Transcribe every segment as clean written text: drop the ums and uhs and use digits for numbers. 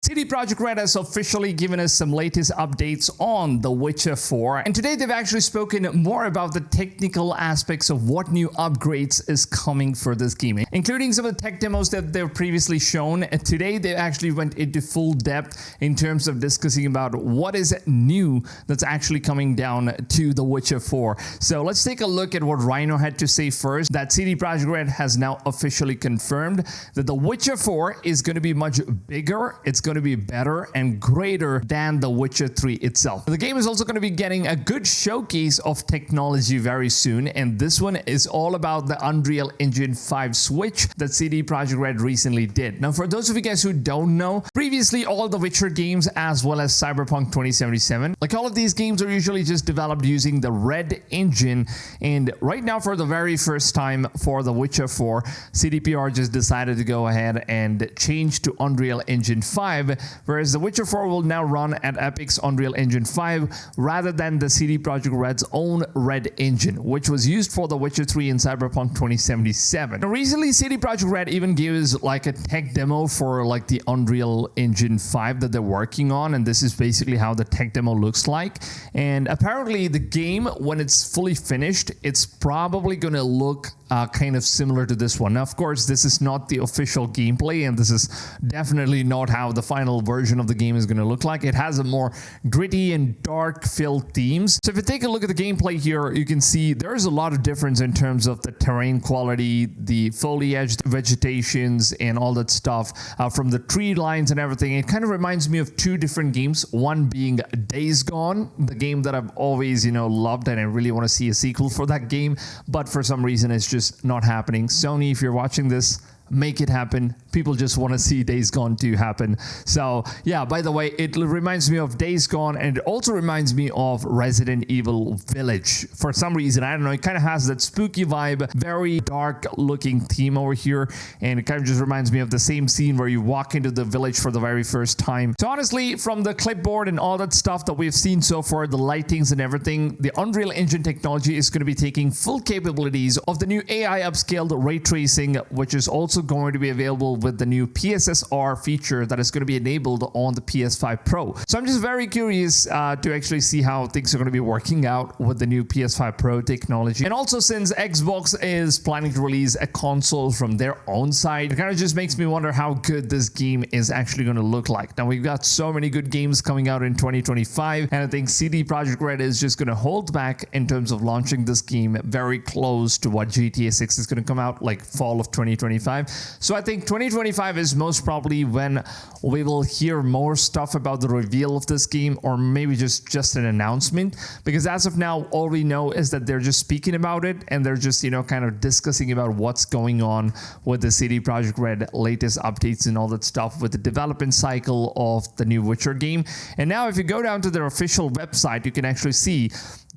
CD Projekt Red has officially given us some latest updates on The Witcher 4, and today they've actually spoken more about the technical aspects of what new upgrades is coming for this game, including some of the tech demos that they've previously shown. Today they actually went into full depth in terms of discussing about what is new that's actually coming down to The Witcher 4. So let's take a look at what Rhino had to say first, that CD Projekt Red has now officially confirmed that The Witcher 4 is going to be much bigger, it's going to be better and greater than The Witcher 3 itself. The game is also going to be getting a good showcase of technology very soon, and this one is all about the Unreal Engine 5 switch that CD Projekt Red recently did. Now, for those of you guys who don't know, previously all the Witcher games as well as Cyberpunk 2077, like all of these games are usually just developed using the Red Engine, and right now for the very first time for The Witcher 4, CDPR just decided to go ahead and change to Unreal Engine 5, whereas The Witcher 4 will now run at Epic's Unreal Engine 5 rather than the CD Projekt Red's own Red Engine, which was used for The Witcher 3 and Cyberpunk 2077. Now, recently CD Projekt Red even gave us like a tech demo for like the Unreal Engine 5 that they're working on, and this is basically how the tech demo looks like. And apparently the game, when it's fully finished, it's probably going to look kind of similar to this one. Now, of course, this is not the official gameplay, and this is definitely not how the final version of the game is going to look like. It has a more gritty and dark filled themes. So if you take a look at the gameplay here, you can see there's a lot of difference in terms of the terrain quality, the foliage, vegetations, and all that stuff from the tree lines and everything. It kind of reminds me of two different games, one being Days Gone, the game that I've always, loved, and I really want to see a sequel for that game, but for some reason it's just not happening. Sony, if you're watching this, make it happen. People just want to see Days Gone 2 happen. So yeah, by the way, it reminds me of Days Gone, and it also reminds me of Resident Evil Village. For some reason, I don't know, it kind of has that spooky vibe, very dark looking theme over here, and it kind of just reminds me of the same scene where you walk into the village for the very first time. So honestly, from the clipboard and all that stuff that we've seen so far, the lightings and everything, the Unreal Engine technology is going to be taking full capabilities of the new AI upscaled ray tracing, which is also going to be available with the new PSSR feature that is going to be enabled on the PS5 Pro. So I'm just very curious to actually see how things are going to be working out with the new PS5 Pro technology. And also, since Xbox is planning to release a console from their own side, it kind of just makes me wonder how good this game is actually going to look like. Now, we've got so many good games coming out in 2025, and I think CD Projekt Red is just going to hold back in terms of launching this game very close to what GTA 6 is going to come out, like fall of 2025. So I think 2025 is most probably when we will hear more stuff about the reveal of this game, or maybe just an announcement, because as of now, all we know is that they're just speaking about it, and they're just, kind of discussing about what's going on with the CD Projekt Red latest updates and all that stuff with the development cycle of the new Witcher game. And now if you go down to their official website, you can actually see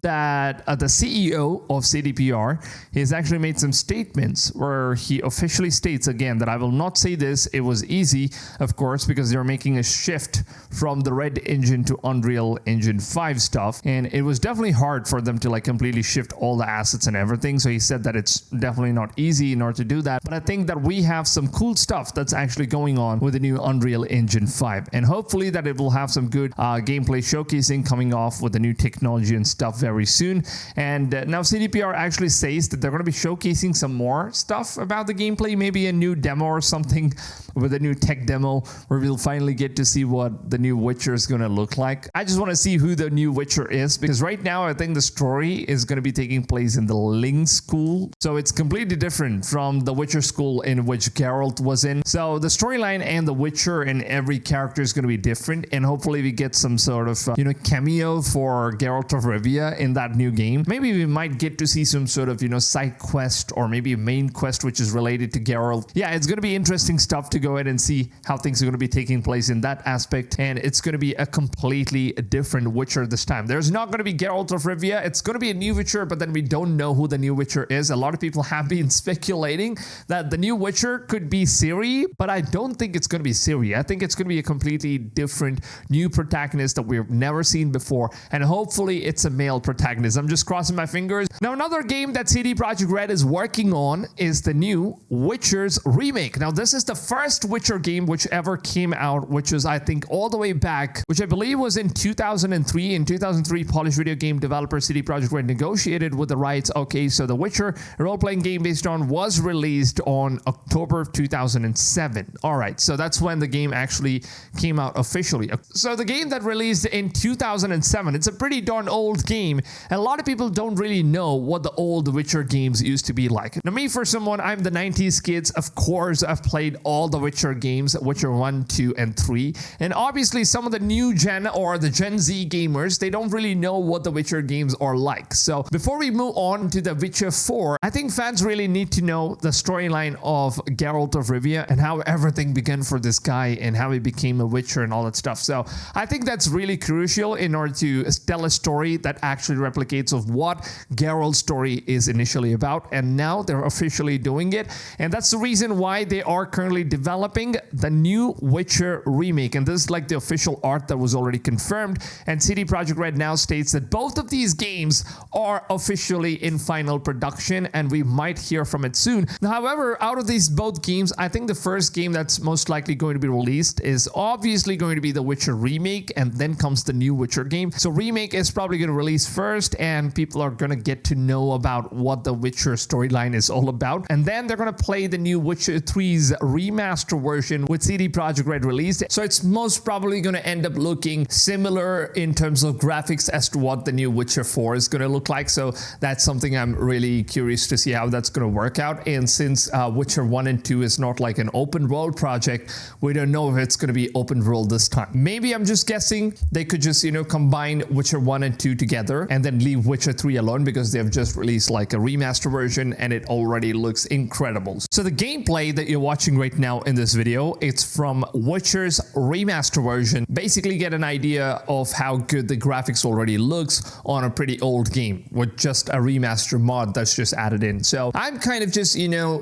that the CEO of CDPR has actually made some statements where he officially states again that I will not say this. It was easy, of course, because they're making a shift from the Red Engine to Unreal Engine 5 stuff, and it was definitely hard for them to completely shift all the assets and everything. So he said that it's definitely not easy in order to do that, but I think that we have some cool stuff that's actually going on with the new Unreal Engine 5, and hopefully that it will have some good gameplay showcasing coming off with the new technology and stuff very soon. And now CDPR actually says that they're going to be showcasing some more stuff about the gameplay, maybe a new demo or something with a new tech demo where we'll finally get to see what the new Witcher is going to look like. I just want to see who the new Witcher is, because right now I think the story is going to be taking place in the Ling school, so it's completely different from the Witcher school in which Geralt was in. So the storyline and the Witcher and every character is going to be different, and hopefully we get some sort of cameo for Geralt of Rivia in that new game. Maybe we might get to see some sort of side quest, or maybe a main quest which is related to Geralt. Yeah, it's going to be interesting stuff to go ahead and see how things are going to be taking place in that aspect, and it's going to be a completely different Witcher this time. There's not going to be Geralt of Rivia. It's going to be a new Witcher, but then we don't know who the new Witcher is. A lot of people have been speculating that the new Witcher could be Ciri, but I don't think it's going to be Ciri. I think it's going to be a completely different new protagonist that we've never seen before, and hopefully it's a male protagonist. protagonist. I'm just crossing my fingers. Now, another game that CD Projekt Red is working on is the new Witcher's remake. Now, this is the first Witcher game which ever came out, which was, I think, all the way back, which I believe was in 2003. In 2003, Polish video game developer CD Projekt Red negotiated with the rights. Okay, so the Witcher role-playing game based on was released on October of 2007. All right, so that's when the game actually came out officially. So the game that released in 2007, it's a pretty darn old game, and a lot of people don't really know what the old Witcher games used to be like. Now, me, for someone, I'm the 90s kids. Of course, I've played all the Witcher games, Witcher 1, 2, and 3. And obviously, some of the new gen or the Gen Z gamers, they don't really know what the Witcher games are like. So before we move on to the Witcher 4, I think fans really need to know the storyline of Geralt of Rivia and how everything began for this guy and how he became a Witcher and all that stuff. So I think that's really crucial in order to tell a story that actually replicates of what Geralt's story is initially about. And now they're officially doing it. And that's the reason why they are currently developing the new Witcher remake. And this is like the official art that was already confirmed. And CD Projekt Red now states that both of these games are officially in final production and we might hear from it soon. Now, however, out of these both games, I think the first game that's most likely going to be released is obviously going to be the Witcher remake, and then comes the new Witcher game. So remake is probably going to release first, and people are going to get to know about what the Witcher storyline is all about. And then they're going to play the new Witcher 3's remaster version with CD Projekt Red released. So it's most probably going to end up looking similar in terms of graphics as to what the new Witcher 4 is going to look like. So that's something I'm really curious to see how that's going to work out. And since Witcher 1 and 2 is not like an open world project, we don't know if it's going to be open world this time. Maybe I'm just guessing they could just, combine Witcher 1 and 2 together and then leave Witcher 3 alone because they've just released like a remaster version and it already looks incredible. So the gameplay that you're watching right now in this video, it's from Witcher's remaster version. Basically get an idea of how good the graphics already looks on a pretty old game with just a remaster mod that's just added in. So I'm kind of just,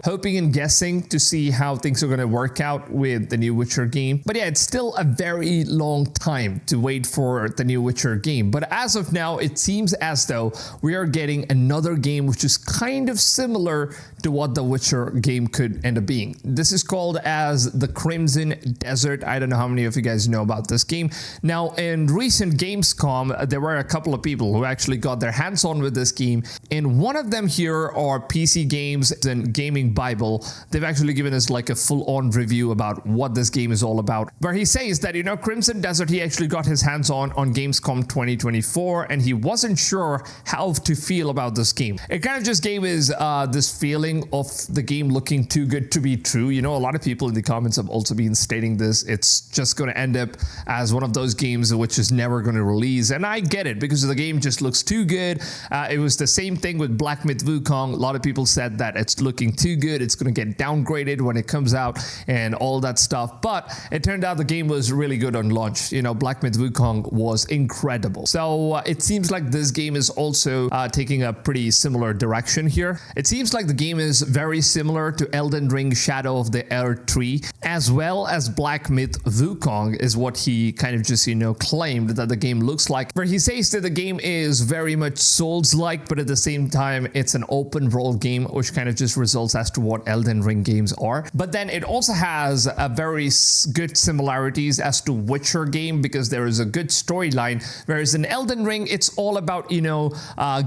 hoping and guessing to see how things are going to work out with the new Witcher game. But yeah, it's still a very long time to wait for the new Witcher game. But as of now, it seems as though we are getting another game which is kind of similar to what the Witcher game could end up being. This is called as the Crimson Desert. I don't know how many of you guys know about this game. Now, in recent Gamescom, there were a couple of people who actually got their hands on with this game. And one of them here are PC Games and Gaming Bible. They've actually given us like a full-on review about what this game is all about, where he says that, Crimson Desert, he actually got his hands on Gamescom 2024, and he wasn't sure how to feel about this game. It kind of just gave us this feeling of the game looking too good to be true. A lot of people in the comments have also been stating this. It's just going to end up as one of those games which is never going to release, and I get it because the game just looks too good. It was the same thing with Black Myth Wukong. A lot of people said that it's looking too good, it's going to get downgraded when it comes out and all that stuff, but it turned out the game was really good on launch. Black Myth Wukong was incredible. So it seems like this game is also taking a pretty similar direction here. It seems like the game is very similar to Elden Ring Shadow of the Earth 3, as well as Black Myth Wukong is what he kind of just, claimed that the game looks like, where he says that the game is very much Souls-like, but at the same time, it's an open world game, which kind of just results as to what Elden Ring games are. But then it also has a very good similarities as to Witcher game because there is a good storyline, whereas in Elden Ring, it's all about,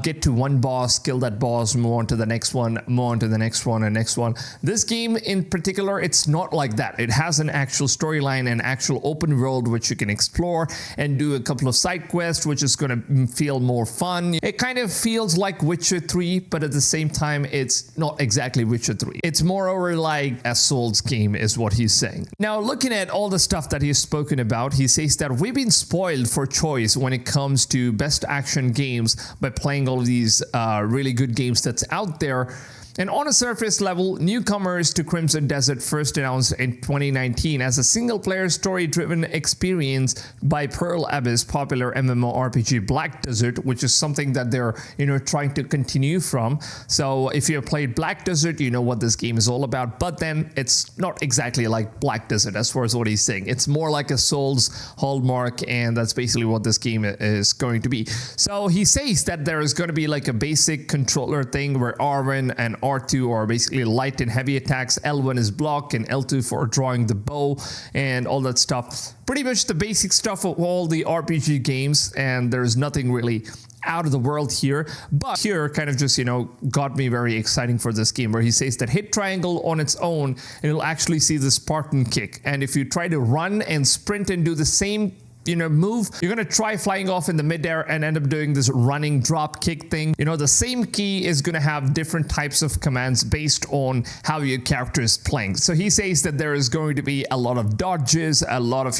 get to one boss, kill that boss, move on to the next one, move on to the next one and next one. This game in particular, it's not like that. It has an actual storyline, an actual open world which you can explore and do a couple of side quests, which is going to feel more fun. It kind of feels like Witcher 3, but at the same time, it's not exactly Witcher 3. It's moreover like a Souls game is what he's saying. Now, looking at all the stuff that he's spoken about, he says that we've been spoiled for choice when it comes to best action games by playing all of these really good games that's out there. And on a surface level, newcomers to Crimson Desert first announced in 2019 as a single-player story-driven experience by Pearl Abyss, popular MMORPG Black Desert, which is something that they're trying to continue from. So if you have played Black Desert, you know what this game is all about. But then it's not exactly like Black Desert as far as what he's saying. It's more like a Souls hallmark, and that's basically what this game is going to be. So he says that there is going to be like a basic controller thing where R1 and R2 are basically light and heavy attacks, L1 is block, and L2 for drawing the bow and all that stuff. Pretty much the basic stuff of all the RPG games, and there's nothing really out of the world here. But here kind of just got me very exciting for this game, where he says that hit triangle on its own and it'll actually see the Spartan kick, and if you try to run and sprint and do the same move, you're going to try flying off in the midair and end up doing this running drop kick thing. The same key is going to have different types of commands based on how your character is playing. So he says that there is going to be a lot of dodges, a lot of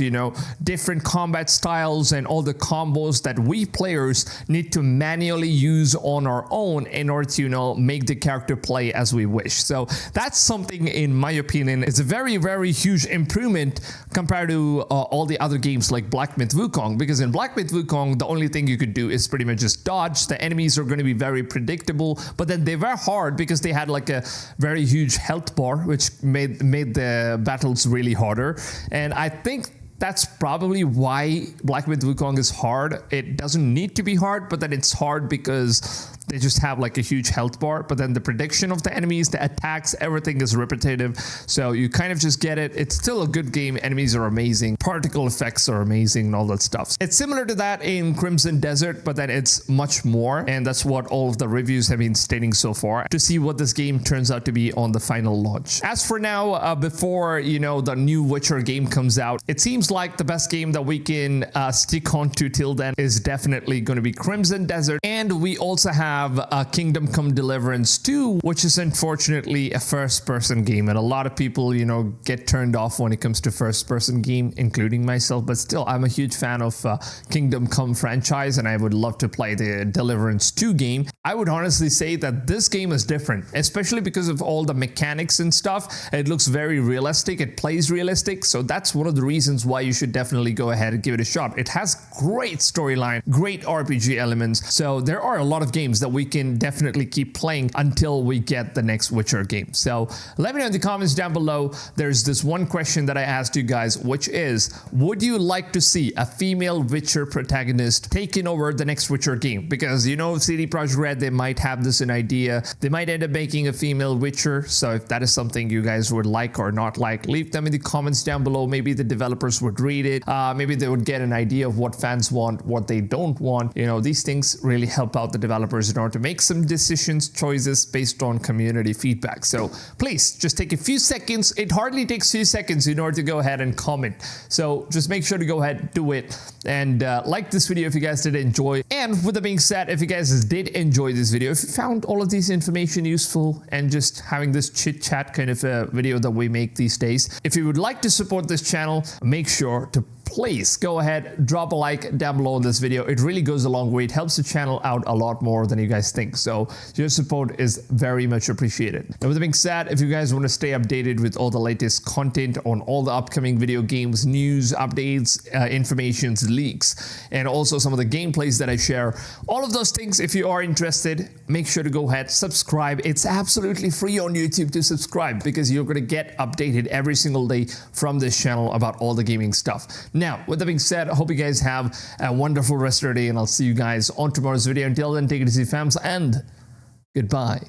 different combat styles, and all the combos that we players need to manually use on our own in order to make the character play as we wish. So that's something, in my opinion, is a very, very huge improvement compared to all the other games like Black Myth Wukong, because in Black Myth Wukong the only thing you could do is pretty much just dodge. The enemies are going to be very predictable, but then they were hard because they had like a very huge health bar, which made the battles really harder. And I think that's probably why Black Myth Wukong is hard. It doesn't need to be hard, but then it's hard because they just have like a huge health bar. But then the prediction of the enemies, the attacks, everything is repetitive. So you kind of just get it. It's still a good game. Enemies are amazing. Particle effects are amazing and all that stuff. It's similar to that in Crimson Desert, but then it's much more. And that's what all of the reviews have been stating so far, to see what this game turns out to be on the final launch. As for now, before, the new Witcher game comes out, it seems like the best game that we can stick on to till then is definitely going to be Crimson Desert. And we also have Kingdom Come Deliverance 2, which is unfortunately a first-person game, and a lot of people get turned off when it comes to first-person game, including myself. But still, I'm a huge fan of Kingdom Come franchise, and I would love to play the Deliverance 2 game. I would honestly say that this game is different, especially because of all the mechanics and stuff. It looks very realistic, it plays realistic, so that's one of the reasons why you should definitely go ahead and give it a shot. It has great storyline, great RPG elements, so there are a lot of games that we can definitely keep playing until we get the next Witcher game. So let me know in the comments down below. There's this one question that I asked you guys, which is, would you like to see a female Witcher protagonist taking over the next Witcher game? Because CD Projekt Red, they might have this an idea. They might end up making a female Witcher. So if that is something you guys would like or not like, leave them in the comments down below. Maybe the developers would read it. Maybe they would get an idea of what fans want, what they don't want. These things really help out the developers in order to make some decisions, choices based on community feedback. So please just take a few seconds. It hardly takes a few seconds in order to go ahead and comment. So just make sure to go ahead, do it, and like this video if you guys did enjoy. And with that being said, if you guys did enjoy this video, if you found all of this information useful and just having this chit chat kind of a video that we make these days, if you would like to support this channel, make sure to please go ahead, drop a like down below on this video. It really goes a long way. It helps the channel out a lot more than you guys think. So your support is very much appreciated. Now, with that being said, if you guys want to stay updated with all the latest content on all the upcoming video games, news, updates, informations, leaks, and also some of the gameplays that I share, all of those things, if you are interested, make sure to go ahead, subscribe. It's absolutely free on YouTube to subscribe, because you're going to get updated every single day from this channel about all the gaming stuff. Now, with that being said, I hope you guys have a wonderful rest of your day, and I'll see you guys on tomorrow's video. Until then, take it easy, fams, and goodbye.